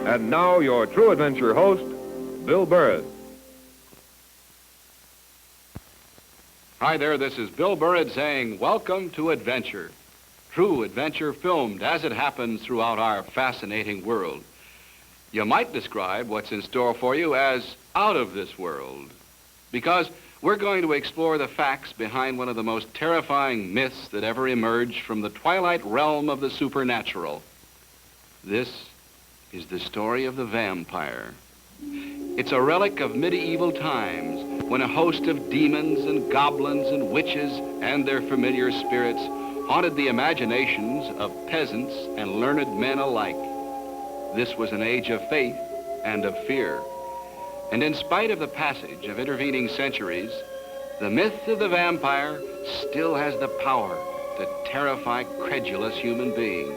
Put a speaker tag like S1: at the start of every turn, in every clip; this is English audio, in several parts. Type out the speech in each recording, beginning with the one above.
S1: And now, your True Adventure host, Bill Burrud.
S2: Hi there, this is Bill Burrud saying, welcome to Adventure. True adventure filmed as it happens throughout our fascinating world. You might describe what's in store for you as out of this world, because we're going to explore the facts behind one of the most terrifying myths that ever emerged from the twilight realm of the supernatural. This is the story of the vampire. It's a relic of medieval times when a host of demons and goblins and witches and their familiar spirits haunted the imaginations of peasants and learned men alike. This was an age of faith and of fear. And in spite of the passage of intervening centuries, the myth of the vampire still has the power to terrify credulous human beings.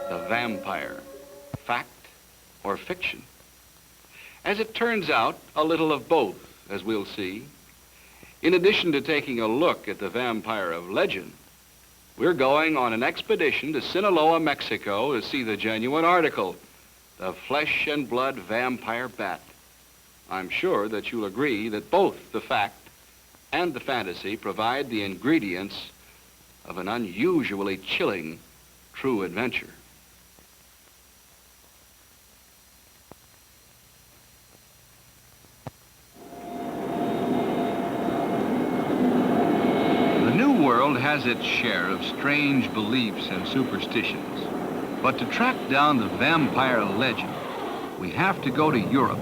S2: The vampire. Fact or fiction? As it turns out, a little of both, as we'll see. In addition to taking a look at the vampire of legend, we're going on an expedition to Sinaloa, Mexico to see the genuine article, the flesh and blood vampire bat. I'm sure that you'll agree that both the fact and the fantasy provide the ingredients of an unusually chilling true adventure. Has its share of strange beliefs and superstitions. But to track down the vampire legend, we have to go to Europe.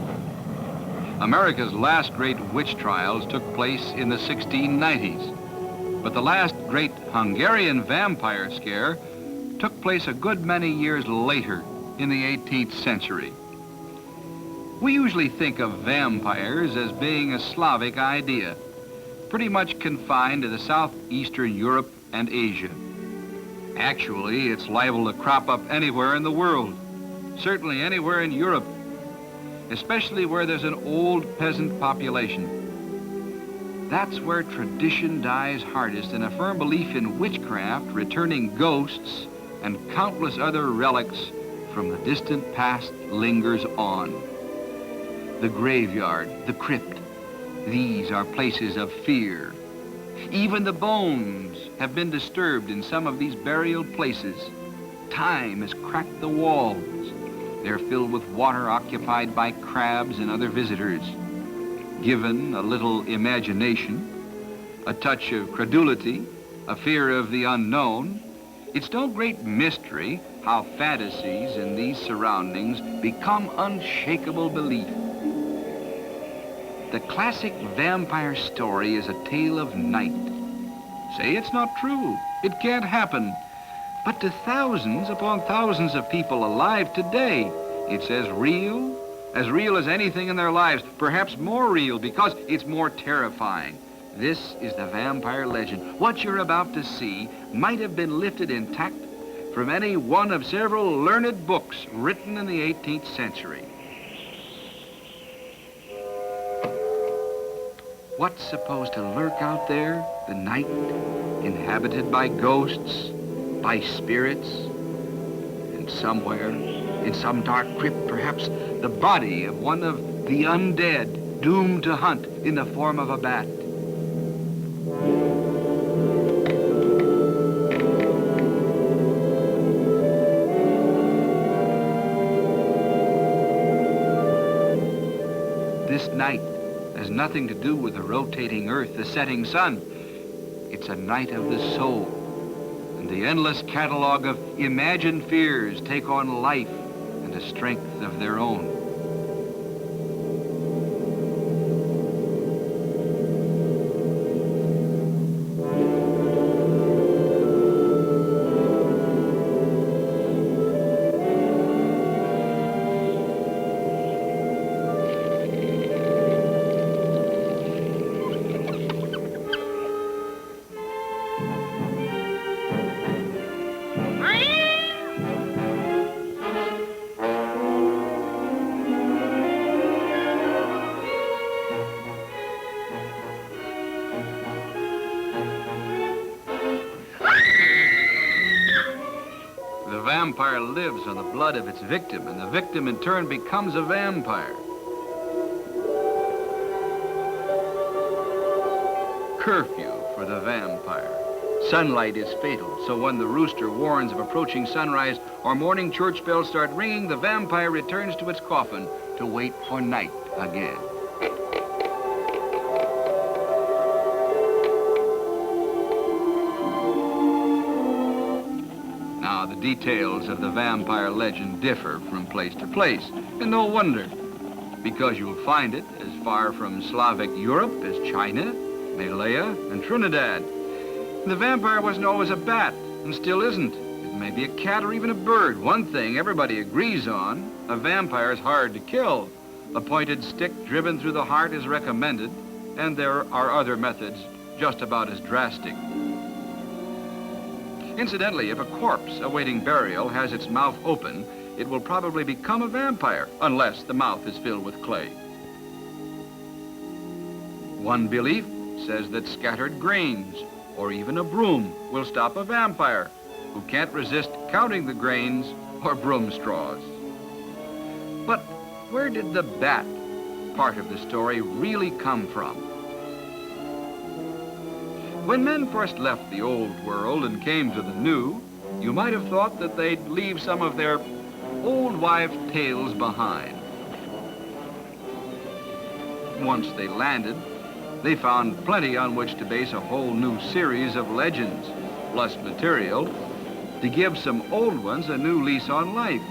S2: America's last great witch trials took place in the 1690s. But the last great Hungarian vampire scare took place a good many years later in the 18th century. We usually think of vampires as being a Slavic idea, pretty much confined to the southeastern Europe and Asia. Actually, it's liable to crop up anywhere in the world, certainly anywhere in Europe, especially where there's an old peasant population. That's where tradition dies hardest, and a firm belief in witchcraft, returning ghosts, and countless other relics from the distant past lingers on. The graveyard, the crypt, these are places of fear. Even the bones have been disturbed in some of these burial places. Time has cracked the walls. They're filled with water occupied by crabs and other visitors. Given a little imagination, a touch of credulity, a fear of the unknown, it's no great mystery how fantasies in these surroundings become unshakable belief. The classic vampire story is a tale of night. Say it's not true. It can't happen. But to thousands upon thousands of people alive today, it's as real as anything in their lives, perhaps more real because it's more terrifying. This is the vampire legend. What you're about to see might have been lifted intact from any one of several learned books written in the 18th century. What's supposed to lurk out there, the night, inhabited by ghosts, by spirits, and somewhere, in some dark crypt, perhaps the body of one of the undead, doomed to hunt in the form of a bat. This night has nothing to do with the rotating earth, the setting sun. It's a night of the soul, and the endless catalog of imagined fears take on life and a strength of their own. vampire lives on the blood of its victim, and the victim in turn becomes a vampire. Curfew for the vampire. Sunlight is fatal, so when the rooster warns of approaching sunrise or morning church bells start ringing, the vampire returns to its coffin to wait for night again. Now, the details of the vampire legend differ from place to place, and no wonder, because you'll find it as far from Slavic Europe as China, Malaya, and Trinidad. The vampire wasn't always a bat, and still isn't. It may be a cat or even a bird. One thing everybody agrees on, a vampire is hard to kill. A pointed stick driven through the heart is recommended, and there are other methods just about as drastic. Incidentally, if a corpse awaiting burial has its mouth open, it will probably become a vampire, unless the mouth is filled with clay. One belief says that scattered grains or even a broom will stop a vampire who can't resist counting the grains or broom straws. But where did the bat part of the story really come from? When men first left the old world and came to the new, you might have thought that they'd leave some of their old wife tales behind. Once they landed, they found plenty on which to base a whole new series of legends, plus material to give some old ones a new lease on life.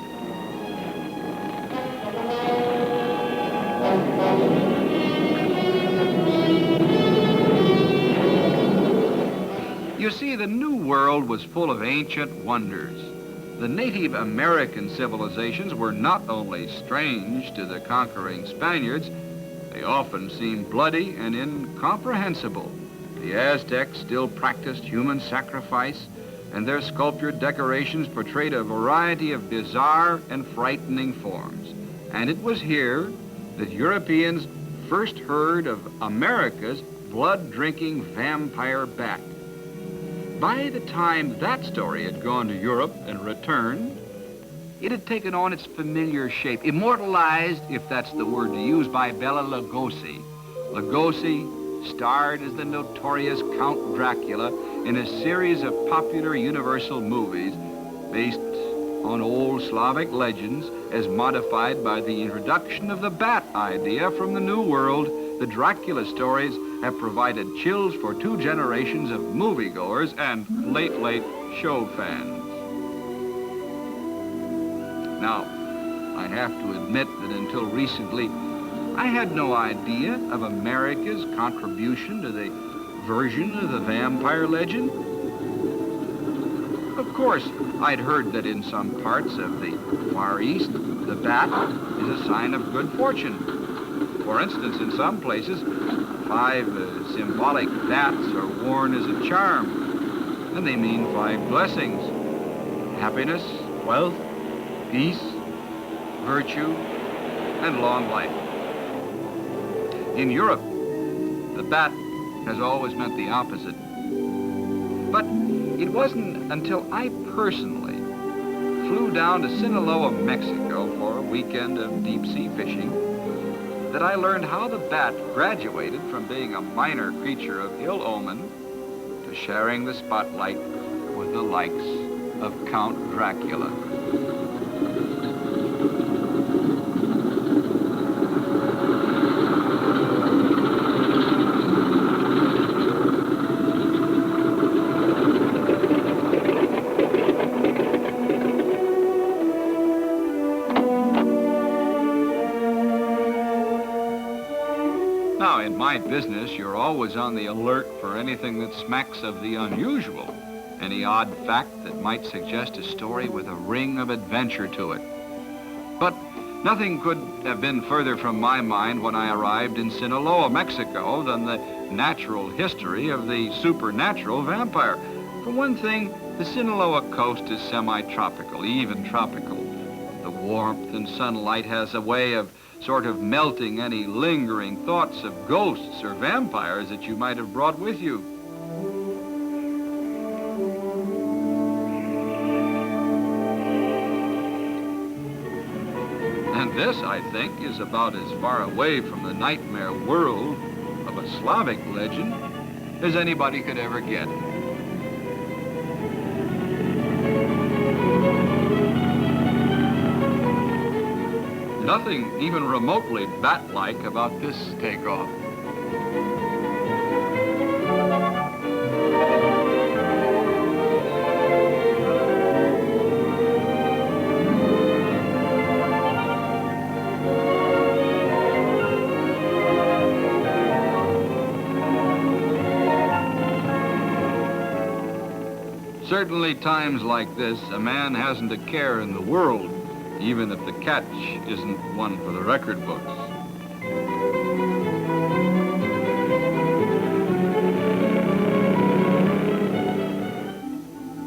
S2: You see, the New World was full of ancient wonders. The Native American civilizations were not only strange to the conquering Spaniards, they often seemed bloody and incomprehensible. The Aztecs still practiced human sacrifice, and their sculptured decorations portrayed a variety of bizarre and frightening forms. And it was here that Europeans first heard of America's blood-drinking vampire bat. By the time that story had gone to Europe and returned, it had taken on its familiar shape, immortalized, if that's the word to use, by Bela Lugosi. Lugosi starred as the notorious Count Dracula in a series of popular Universal movies based on old Slavic legends as modified by the introduction of the bat idea from the New World. The Dracula stories have provided chills for 2 generations of moviegoers and late show fans. Now, I have to admit that until recently, I had no idea of America's contribution to the version of the vampire legend. Of course, I'd heard that in some parts of the Far East, the bat is a sign of good fortune. For instance, in some places, 5 symbolic bats are worn as a charm, and they mean 5 blessings: happiness, wealth, peace, virtue, and long life. In Europe, the bat has always meant the opposite. But it wasn't until I personally flew down to Sinaloa, Mexico for a weekend of deep-sea fishing that I learned how the bat graduated from being a minor creature of ill omen to sharing the spotlight with the likes of Count Dracula. Now, in my business, you're always on the alert for anything that smacks of the unusual, any odd fact that might suggest a story with a ring of adventure to it. But nothing could have been further from my mind when I arrived in Sinaloa, Mexico, than the natural history of the supernatural vampire. For one thing, the Sinaloa coast is semi-tropical, even tropical. The warmth and sunlight has a way of sort of melting any lingering thoughts of ghosts or vampires that you might have brought with you. This, I think, is about as far away from the nightmare world of a Slavic legend as anybody could ever get. Nothing even remotely bat-like about this takeoff. Certainly times like this, a man hasn't a care in the world, even if the catch isn't one for the record books.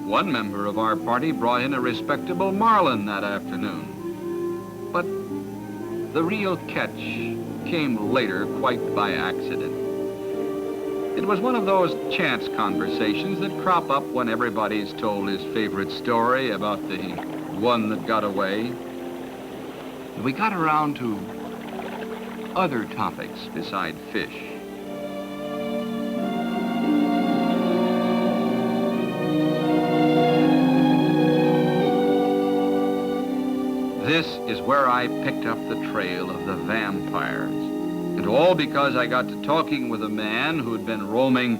S2: One member of our party brought in a respectable marlin that afternoon. But the real catch came later quite by accident. It was one of those chance conversations that crop up when everybody's told his favorite story about the one that got away. And we got around to other topics beside fish. This is where I picked up the trail of the vampires. And all because I got to talking with a man who'd been roaming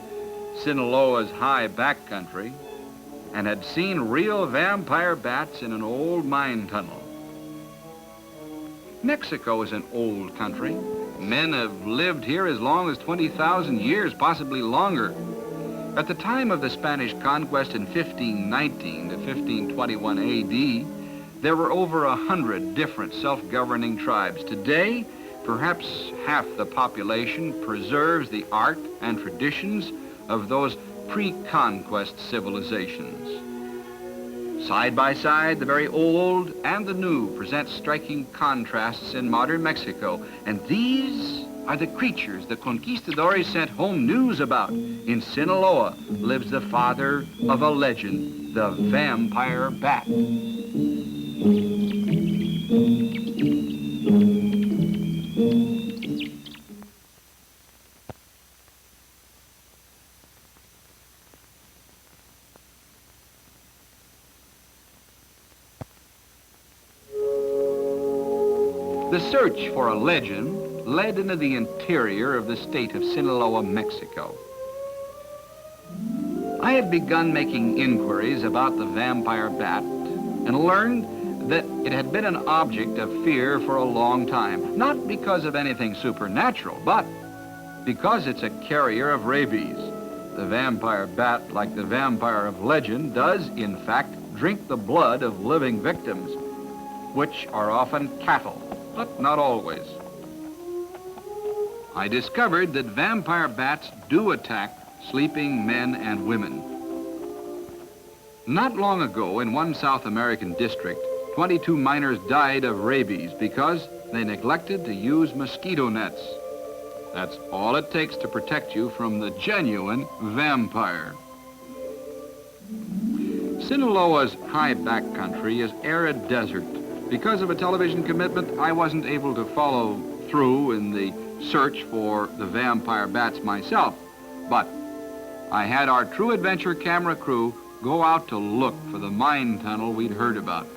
S2: Sinaloa's high backcountry and had seen real vampire bats in an old mine tunnel. Mexico is an old country. Men have lived here as long as 20,000 years, possibly longer. At the time of the Spanish conquest in 1519 to 1521 AD, there were over 100 different self-governing tribes. Today, perhaps half the population preserves the art and traditions of those pre-conquest civilizations. Side by side, the very old and the new present striking contrasts in modern Mexico. And these are the creatures the conquistadores sent home news about. In Sinaloa lives the father of a legend, the vampire bat. The search for a legend led into the interior of the state of Sinaloa, Mexico. I had begun making inquiries about the vampire bat and learned that it had been an object of fear for a long time, not because of anything supernatural, but because it's a carrier of rabies. The vampire bat, like the vampire of legend, does, in fact, drink the blood of living victims, which are often cattle, but not always. I discovered that vampire bats do attack sleeping men and women. Not long ago, in one South American district, 22 miners died of rabies because they neglected to use mosquito nets. That's all it takes to protect you from the genuine vampire. Sinaloa's high backcountry is arid desert. Because of a television commitment, I wasn't able to follow through in the search for the vampire bats myself, but I had our True Adventure camera crew go out to look for the mine tunnel we'd heard about.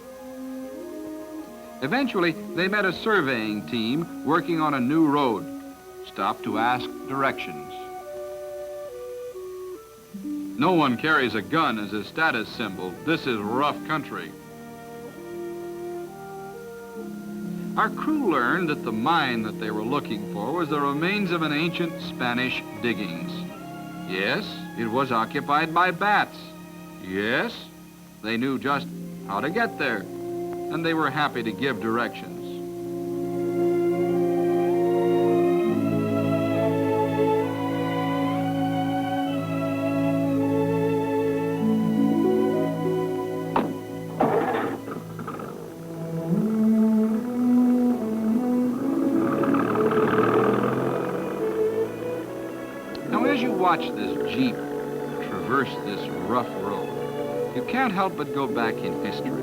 S2: Eventually, they met a surveying team working on a new road, stopped to ask directions. No one carries a gun as a status symbol. This is rough country. Our crew learned that the mine that they were looking for was the remains of an ancient Spanish diggings. Yes, it was occupied by bats. Yes, they knew just how to get there, and they were happy to give directions. Watch this Jeep traverse this rough road, you can't help but go back in history,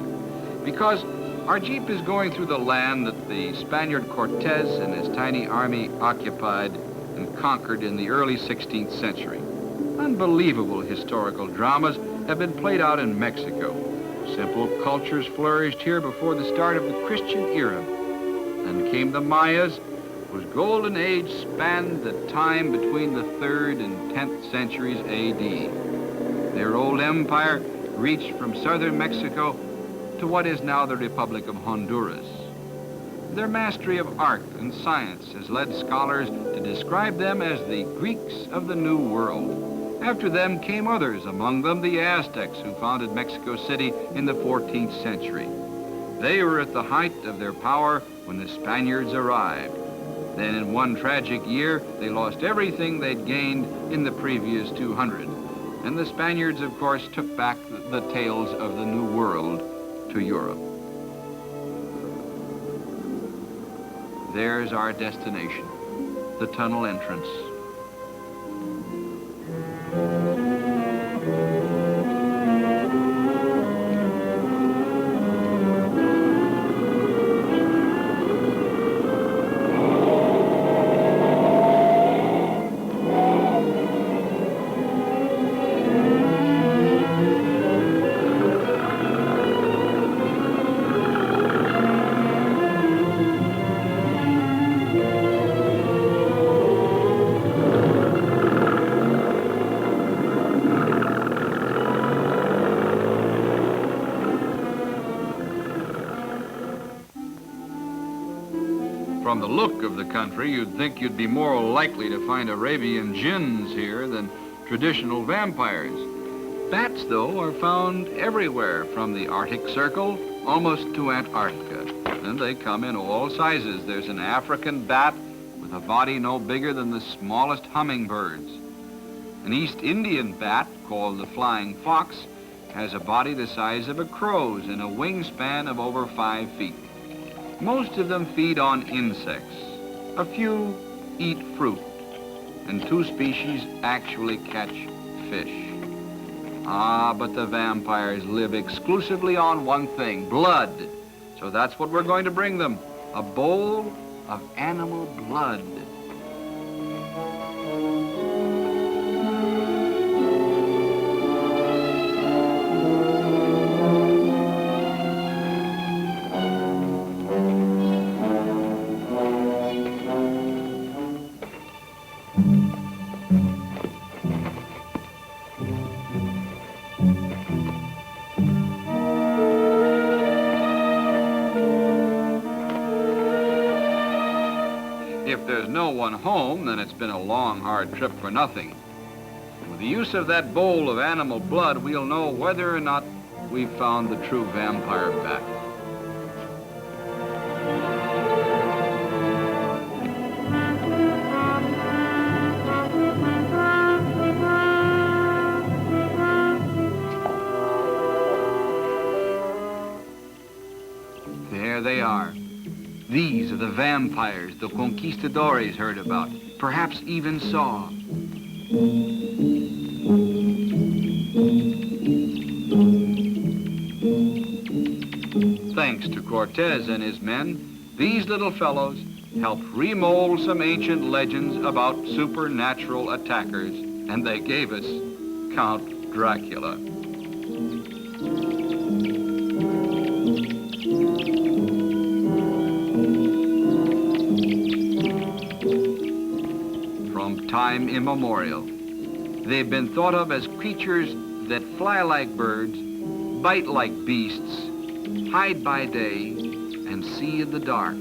S2: because Our jeep is going through the land that the Spaniard Cortez and his tiny army occupied and conquered in the early 16th century. Unbelievable historical dramas have been played out in Mexico. Simple cultures flourished here before the start of the Christian era. Then came the Mayas, whose golden age spanned the time between the 3rd and 10th centuries AD. Their old empire reached from southern Mexico to what is now the Republic of Honduras. Their mastery of art and science has led scholars to describe them as the Greeks of the New World. After them came others, among them the Aztecs, who founded Mexico City in the 14th century. They were at the height of their power when the Spaniards arrived. Then in one tragic year, they lost everything they'd gained in the previous 200. And the Spaniards, of course, took back the tales of the New World to Europe. There's our destination, the tunnel entrance. From the look of the country, you'd think you'd be more likely to find Arabian jinns here than traditional vampires. Bats, though, are found everywhere, from the Arctic Circle almost to Antarctica. And they come in all sizes. There's an African bat with a body no bigger than the smallest hummingbirds. An East Indian bat, called the flying fox, has a body the size of a crow's and a wingspan of over 5 feet. Most of them feed on insects. A few eat fruit, and 2 species actually catch fish. Ah, but the vampires live exclusively on one thing, blood. So that's what we're going to bring them, a bowl of animal blood. If there's no one home, then it's been a long, hard trip for nothing. With the use of that bowl of animal blood, we'll know whether or not we've found the true vampire bat. There they are. These are the vampires the conquistadores heard about, perhaps even saw. Thanks to Cortez and his men, these little fellows helped remold some ancient legends about supernatural attackers, and they gave us Count Dracula. Time immemorial, they've been thought of as creatures that fly like birds, bite like beasts, hide by day, and see in the dark.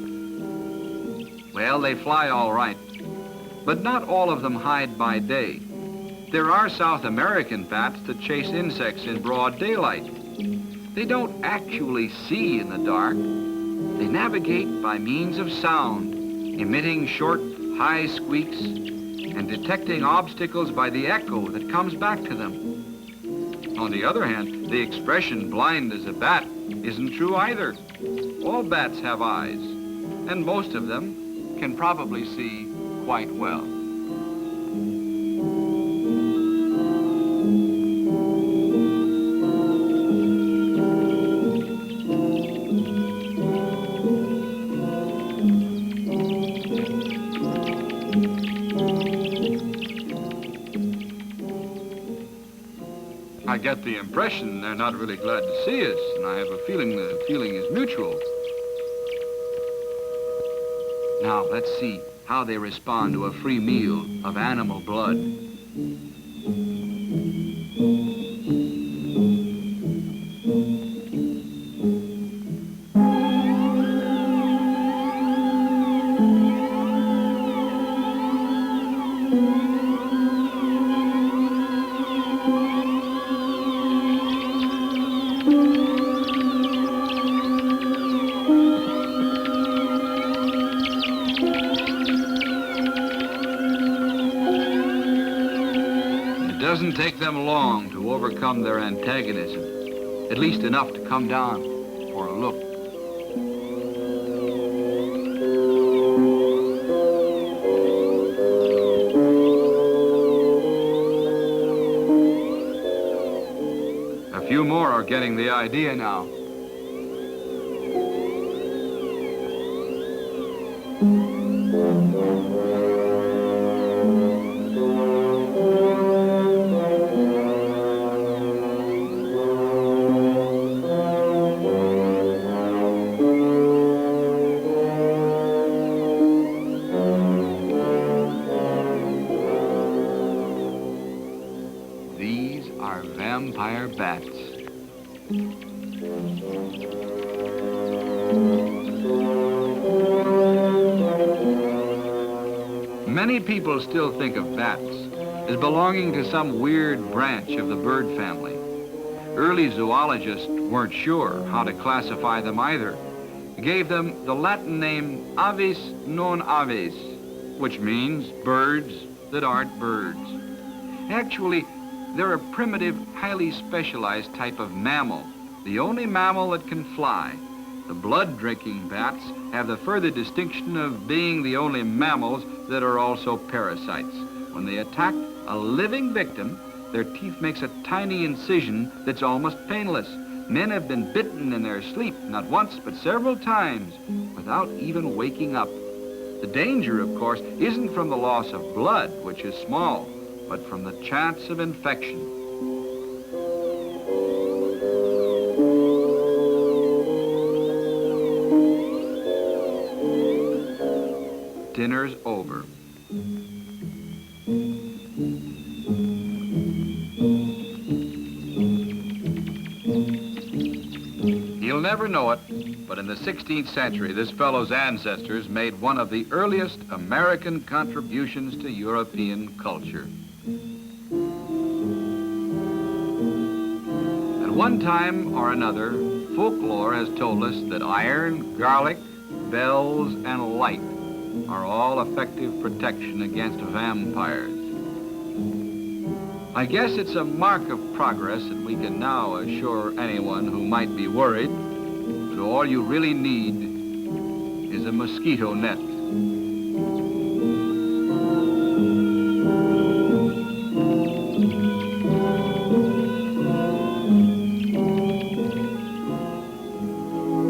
S2: Well, they fly all right, but not all of them hide by day. There are South American bats that chase insects in broad daylight. They don't actually see in the dark. They navigate by means of sound, emitting short, high squeaks and detecting obstacles by the echo that comes back to them. On the other hand, the expression blind as a bat isn't true either. All bats have eyes, and most of them can probably see quite well. get the impression they're not really glad to see us, and I have a feeling the feeling is mutual. Now, let's see how they respond to a free meal of animal blood. It doesn't take them long to overcome their antagonism, at least enough to come down for a look. A few more are getting the idea now. These are vampire bats. Many people still think of bats as belonging to some weird branch of the bird family. Early zoologists weren't sure how to classify them either. Gave them the Latin name aves non aves, which means birds that aren't birds. Actually, they're a primitive, highly specialized type of mammal, the only mammal that can fly. The blood-drinking bats have the further distinction of being the only mammals that are also parasites. When they attack a living victim, their teeth makes a tiny incision that's almost painless. Men have been bitten in their sleep, not once, but several times, without even waking up. The danger, of course, isn't from the loss of blood, which is small, but from the chance of infection. Dinner's over. He'll never know it, but in the 16th century, this fellow's ancestors made one of the earliest American contributions to European culture. At one time or another, folklore has told us that iron, garlic, bells, and light are all effective protection against vampires. I guess it's a mark of progress that we can now assure anyone who might be worried that all you really need is a mosquito net.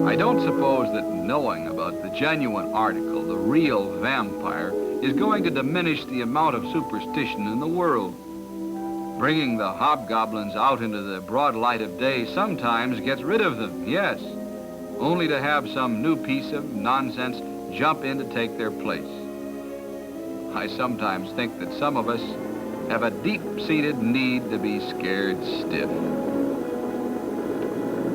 S2: I don't suppose that knowing about the genuine article, the real vampire, is going to diminish the amount of superstition in the world. Bringing the hobgoblins out into the broad light of day sometimes gets rid of them, yes, only to have some new piece of nonsense jump in to take their place. I sometimes think that some of us have a deep-seated need to be scared stiff.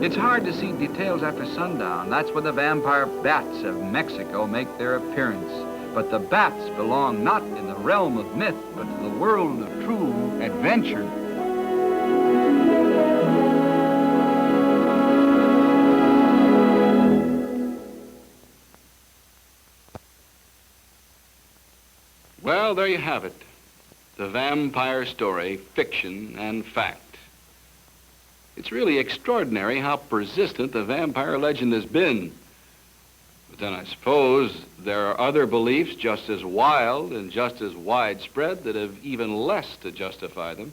S2: It's hard to see details after sundown. That's when the vampire bats of Mexico make their appearance. But the bats belong not in the realm of myth, but to the world of true adventure. Well, there you have it. The vampire story, fiction and fact. It's really extraordinary how persistent the vampire legend has been. But then I suppose there are other beliefs just as wild and just as widespread that have even less to justify them.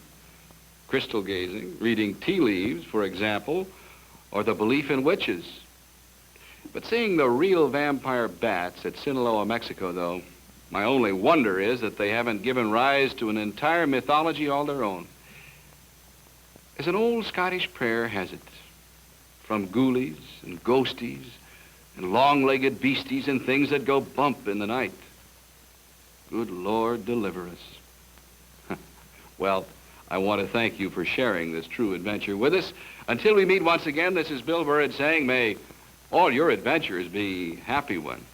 S2: Crystal gazing, reading tea leaves, for example, or the belief in witches. But seeing the real vampire bats at Sinaloa, Mexico, though, my only wonder is that they haven't given rise to an entire mythology all their own. As an old Scottish prayer has it, from ghoulies and ghosties and long-legged beasties and things that go bump in the night. Good Lord, deliver us. Well, I want to thank you for sharing this true adventure with us. Until we meet once again, this is Bill Burrud saying, may all your adventures be happy ones.